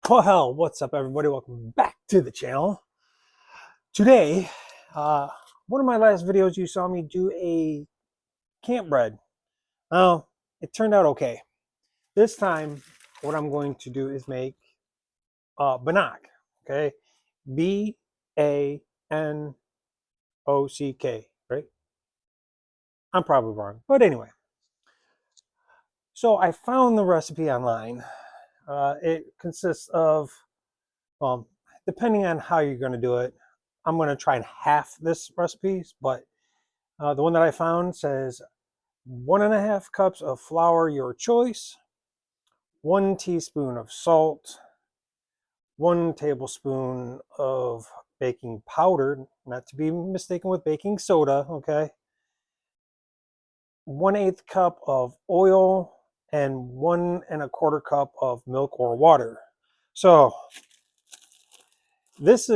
Well, what's up, everybody? Welcome back to the channel. Today, one of my last videos, you saw me do a camp bread. Well, it turned out okay. This time, what I'm going to do is make Bannock. Okay, Bannock, right? I'm probably wrong, but anyway. So I found the recipe online. It consists of, depending on how you're going to do it, I'm going to try and half this recipe, but the one that I found says 1.5 cups of flour, your choice, 1 teaspoon of salt, 1 tablespoon of baking powder, not to be mistaken with baking soda, okay? 1/8 cup of oil, and 1 1/4 cup of milk or water. So this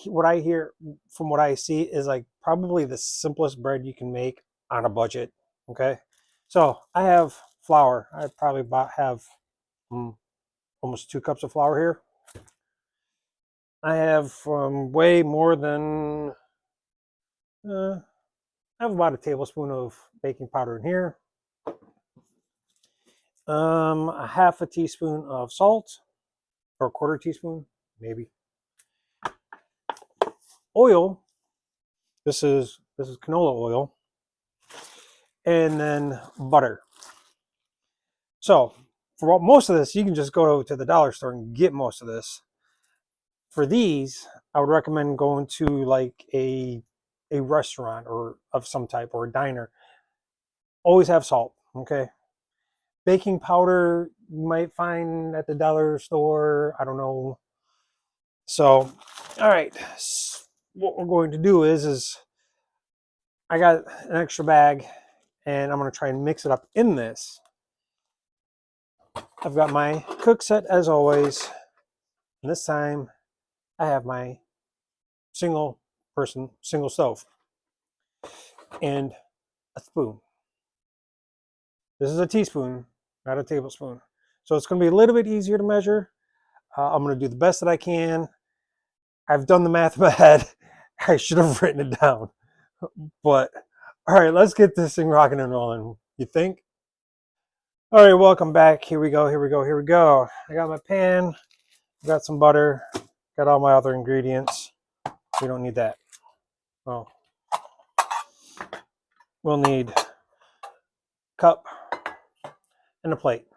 what I hear from what I see is like probably the simplest bread you can make on a budget. Okay, so I have flour. I probably have almost 2 cups of flour here. I have way more than I have about a tablespoon of baking powder in here. A half a teaspoon of salt, or a 1/4 teaspoon, maybe. Oil. This is canola oil, and then butter. So for most of this, you can just go to the dollar store and get most of this. For these, I would recommend going to like a restaurant or of some type, or a diner. Always have salt, okay? Baking powder you might find at the dollar store, I don't know. So, all right, what we're going to do is I got an extra bag, and I'm going to try and mix it up in this. I've got my cook set as always, and this time I have my single stove and a spoon. This is a teaspoon, not a tablespoon. So it's going to be a little bit easier to measure. I'm going to do the best that I can. I've done the math in my head. I should have written it down. But all right, let's get this thing rocking and rolling. You think? All right, welcome back. Here we go. I got my pan, got some butter, got all my other ingredients. We don't need that. Oh, we'll need a cup and a plate.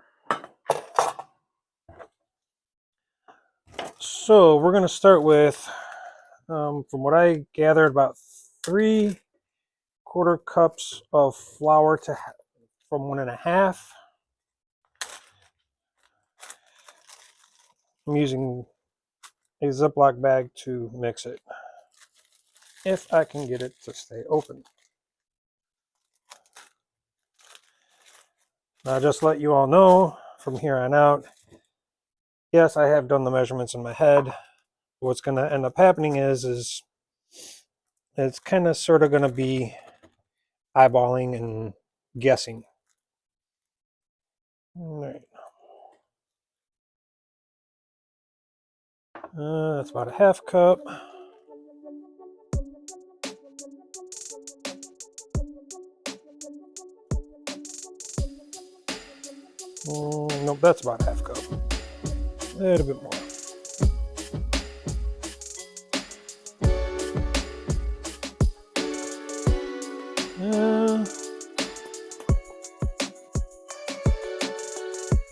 So we're going to start with, from what I gathered, about 3/4 cups of flour from 1.5. I'm using a Ziploc bag to mix it, if I can get it to stay open. Now, just let you all know from here on out, yes, I have done the measurements in my head. What's going to end up happening is it's kind of sort of going to be eyeballing and guessing. All right. That's about a 1/2 cup. Nope, that's about a 1/2 cup. A little bit more.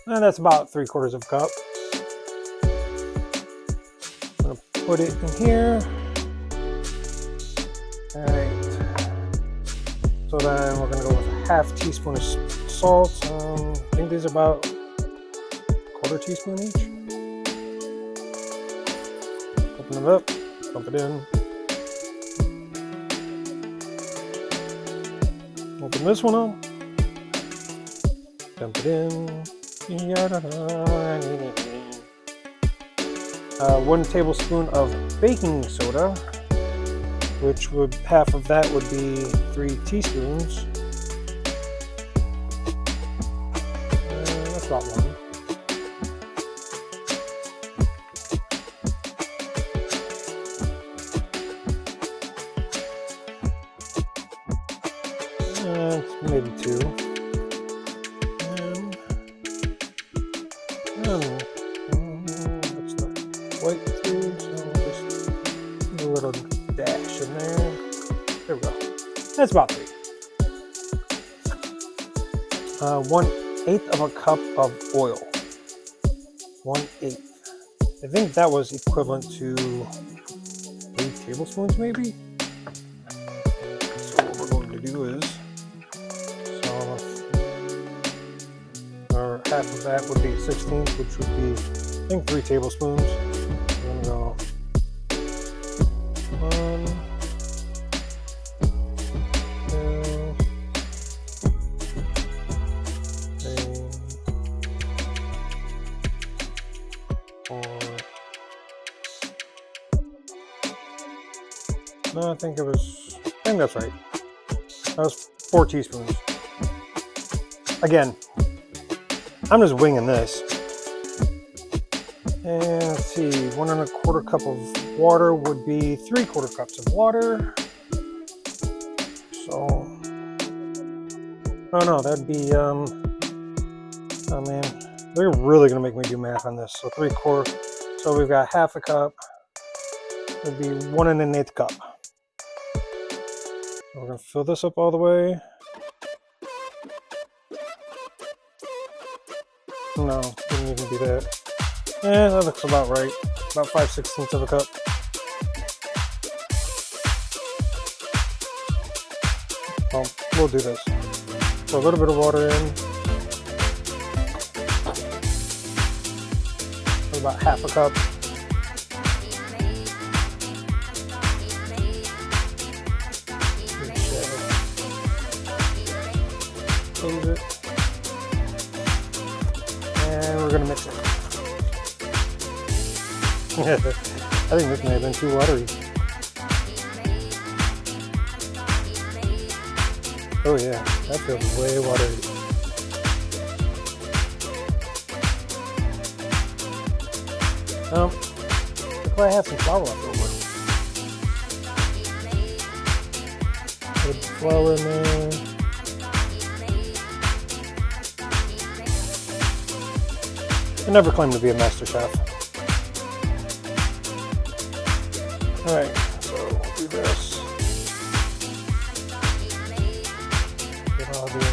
And that's about 3/4 of a cup. I'm gonna put it in here. All right. So then we're gonna go with a 1/2 teaspoon of salt. I think these are about 1/4 teaspoon each. Open it up, dump it in. Open this one up, dump it in. 1 tablespoon of baking soda, which would, half of that would be 3 teaspoons. That's about 1. That's the white three, so just a little dash in there. There we go. That's about 3. 1/8 of a cup of oil. 1/8. I think that was equivalent to 8 tablespoons, maybe. So what we're going to do is, or half of that would be 1/16, which would be, I think, 3 tablespoons. I'm gonna go 1, 2, 3, 4. No, I think that's right. That was 4 teaspoons. Again, I'm just winging this. And let's see, 1 1/4 cup of water would be 3/4 cups of water. So, oh no, that'd be, oh man, they're really gonna make me do math on this. So 3/4, so we've got half a cup, would be 1 1/8 cup. So we're gonna fill this up all the way. No, didn't even do that. Yeah, that looks about right. About 5/16 of a cup. Well, we'll do this. So a little bit of water in. About half a cup. Close it. And we're gonna mix it. I think this may have been too watery. Oh yeah, that feels way watery. Looks like I have some flour left over. Put flour in there. I never claimed to be a master chef. Alright, so we'll do this. Get all the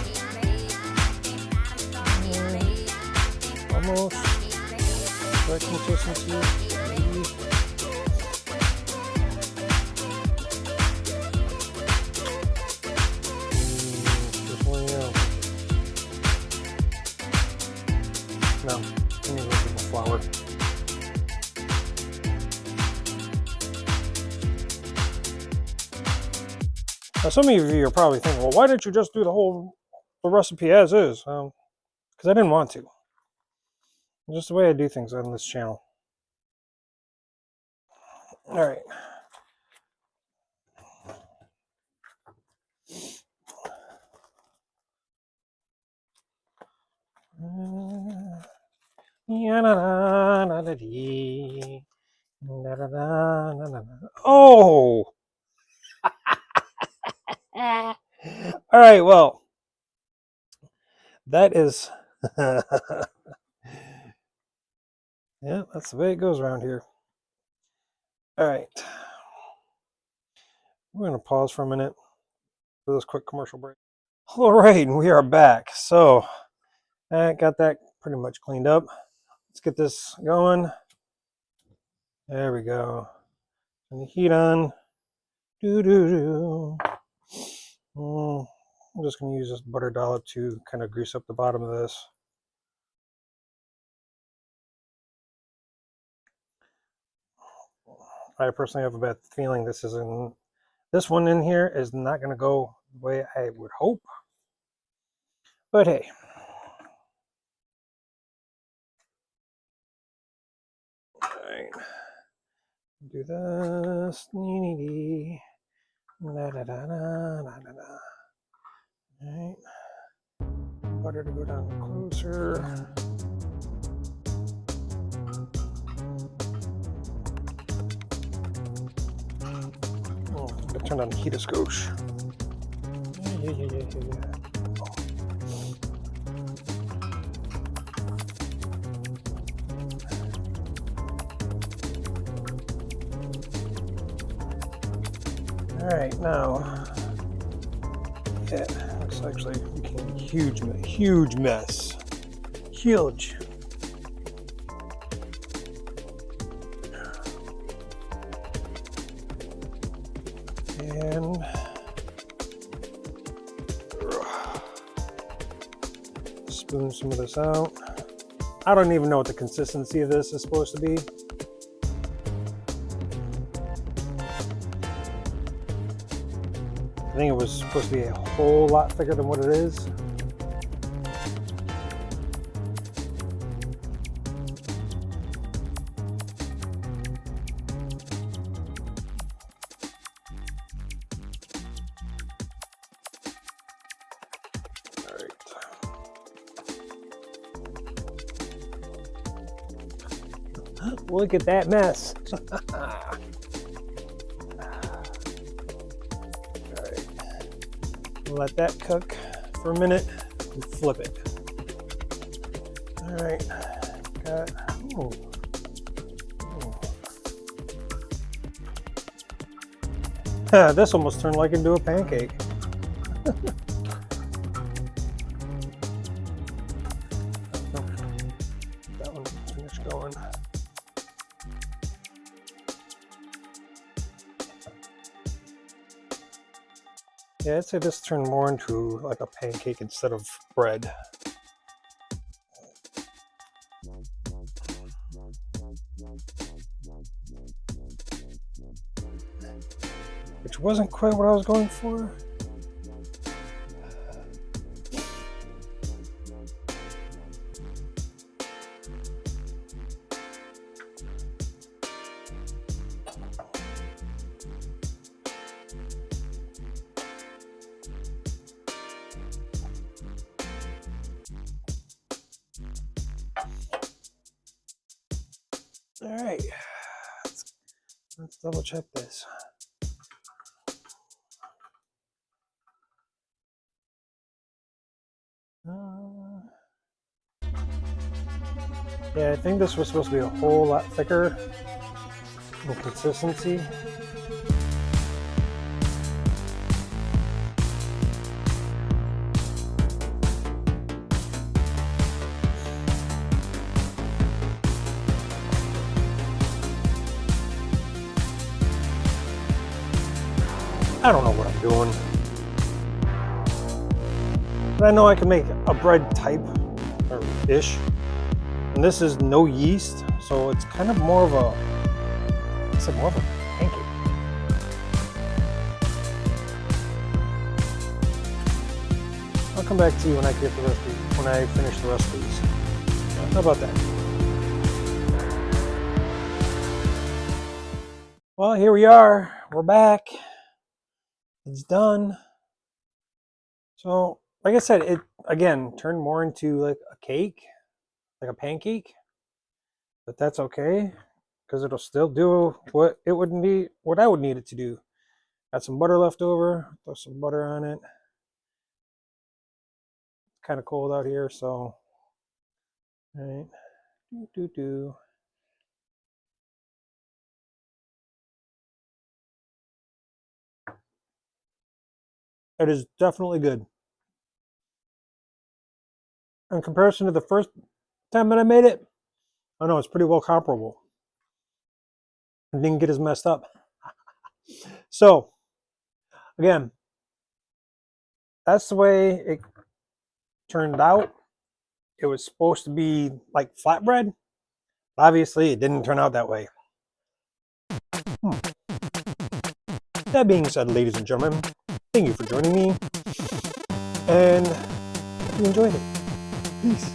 almost right consistency. Just one out. No, I need a little bit more flour. Now, some of you are probably thinking, well, why didn't you just do the recipe as is? Because I didn't want to. It's just the way I do things on this channel. All right. Oh! All right, well, that is, yeah, that's the way it goes around here. All right, we're going to pause for a minute for this quick commercial break. All right, we are back. So I got that pretty much cleaned up. Let's get this going. There we go. Turn the heat on. I'm just going to use this butter dollop to kind of grease up the bottom of this. I personally have a bad feeling this one in here is not going to go the way I would hope. But hey. All right. Do this. All right. Butter to go down closer. Oh, I turned on the heat a skosh. Yeah. Alright, now, yeah, looks actually became a huge mess. Huge. And spoon some of this out. I don't even know what the consistency of this is supposed to be. I think it was supposed to be a whole lot thicker than what it is. Look at that mess. All right. Let that cook for a minute and flip it. All right. Got, ooh. Ooh. This almost turned like into a pancake. That one finished going. Yeah, I'd say this turned more into like a pancake instead of bread. Which wasn't quite what I was going for. All right, let's double check this. Yeah, I think this was supposed to be a whole lot thicker in consistency. I don't know what I'm doing. But I know I can make a bread type or ish. And this is no yeast, so it's kind of more of a, it's like more of a pancake. I'll come back to you when I get the rest of these, when I finish the rest of these. How about that? Well, here we are. We're back. It's done. So, like I said, it again turned more into like a cake, like a pancake. But that's okay, because it'll still do what it would need, what I would need it to do. Got some butter left over. Throw some butter on it. It's kind of cold out here, so all right. It is definitely good. In comparison to the first time that I made it, I know it's pretty well comparable. It didn't get as messed up. So, again, that's the way it turned out. It was supposed to be like flatbread. Obviously, it didn't turn out that way. That being said, ladies and gentlemen, thank you for joining me. And hope you enjoyed it. Peace.